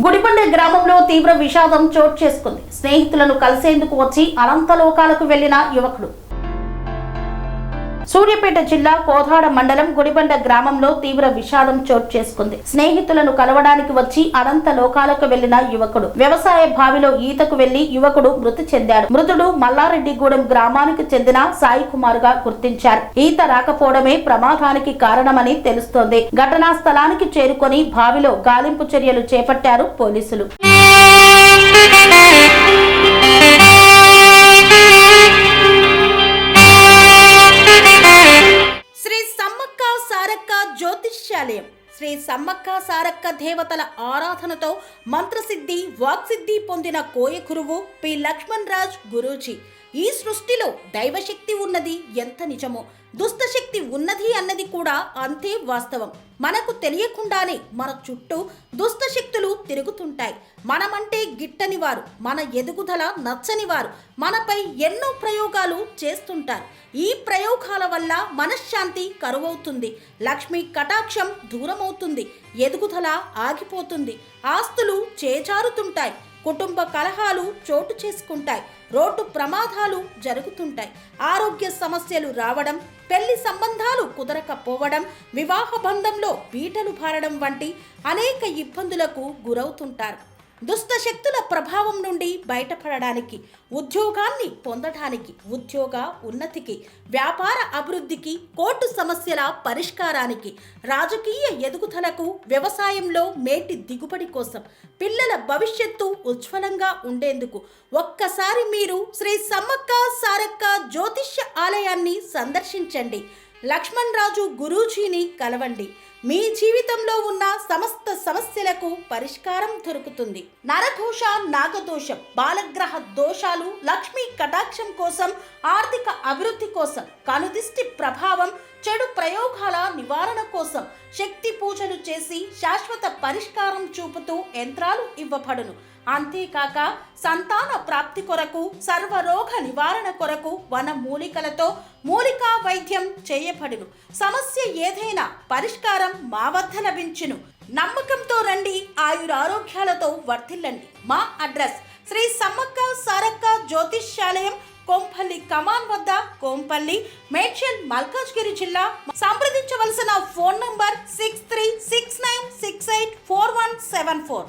గుడిబండ గ్రామంలో తీవ్ర విషాదం చోటు చేసుకుంది. స్నేహితులను కలిసేందుకు వచ్చి అనంతలోకాలకు వెళ్లిన యువకుడు. సూర్యాపేట జిల్లా కోదాడ మండలం గుడిబండ గ్రామంలో తీవ్ర విషాదం చోటు చేసుకుంది. స్నేహితులను కలవడానికి వచ్చి అనంత లోకాలకు వెళ్లిన యువకుడు వ్యవసాయ బావిలో ఈతకు వెళ్లి యువకుడు మృతి చెందాడు. మృతుడు మల్లారెడ్డిగూడెం గ్రామానికి చెందిన సాయి కుమార్ గా గుర్తించారు. ఈత రాకపోవడమే ప్రమాదానికి కారణమని తెలుస్తోంది. ఘటనా స్థలానికి చేరుకొని బావిలో గాలింపు చర్యలు చేపట్టారు పోలీసులు. జ్యోతిష్యాలయం శ్రీ సమ్మక్క సారక్క దేవతల ఆరాధనతో మంత్రసిద్ధి వాక్సిద్ధి పొందిన కోయ గురువు పి లక్ష్మణ్ రాజ్ గురూజీ. ఈ సృష్టిలో దైవశక్తి ఉన్నది ఎంత నిజమో, దుష్టశక్తి ఉన్నది అన్నది కూడా అంతే వాస్తవం. మనకు తెలియకుండానే మన చుట్టూ దుష్టశక్తులు తిరుగుతుంటాయి. మనమంటే గిట్టని వారు, మన ఎదుగుదల నచ్చని వారు మనపై ఎన్నో ప్రయోగాలు చేస్తుంటారు. ఈ ప్రయోగాల వల్ల మనశ్శాంతి కరువవుతుంది, లక్ష్మీ కటాక్షం దూరమవుతుంది, ఎదుగుదల ఆగిపోతుంది, ఆస్తులు చేజారుతుంటాయి, కుటుంబ కలహాలు చోటు చేసుకుంటాయి, రోడ్డు ప్రమాదాలు జరుగుతుంటాయి, ఆరోగ్య సమస్యలు రావడం, పెళ్లి సంబంధాలు కుదరకపోవడం, వివాహ బంధంలో పీటలు భారడం వంటి అనేక ఇబ్బందులకు గురవుతుంటారు. దుష్టశక్తుల ప్రభావం నుండి బయటపడడానికి, ఉద్యోగాన్ని పొందడానికి, ఉద్యోగ ఉన్నతికి, వ్యాపార అభివృద్ధికి, కోర్టు సమస్యల పరిష్కారానికి, రాజకీయ ఎదుగుదలకు, వ్యవసాయంలో మేటి దిగుబడి కోసం, పిల్లల భవిష్యత్తు ఉజ్వలంగా ఉండేందుకు ఒక్కసారి మీరు శ్రీ సమ్మక్క సారక్క జ్యోతిష్య ఆలయాన్ని సందర్శించండి. లక్ష్మణ్ రాజు గురూజీని కలవండి. మీ జీవితంలో ఉన్న సమస్త సమస్యలకు పరిష్కారం దొరుకుతుంది. నరదోష, నాగదోషం, బాలగ్రహ దోషాలు, లక్ష్మీ కటాక్షం కోసం, ఆర్థిక అభివృద్ధి కోసం, కనుదిష్టి ప్రభావం, చెడు ప్రయోగాల నివారణ కోసం శక్తి పూజలు చేసి శాశ్వత పరిష్కారం చూపుతూ యంత్రాలు ఇవ్వబడును. అంతేకాక సంతాన ప్రాప్తి కొరకు, సర్వరోగ నివారణ కొరకు వన మూలికలతో మూలికా వైద్యం చేయబడును. సమస్య ఏదైనా పరిష్కారం మా వద్ద లభించును. నమ్మకంతో రండి, ఆయురారోగ్యాలతో వర్ధిల్లండి. మా అడ్రస్ శ్రీ సమ్మక్క సారక్క జ్యోతిష్యాలయం, కొంపల్లి కమాన్ వద్ద, కొంపల్లి, మేడ్చల్, మల్కాజ్గిరి జిల్లా. సంప్రదించవలసిన ఫోన్ నంబర్ 6369684174.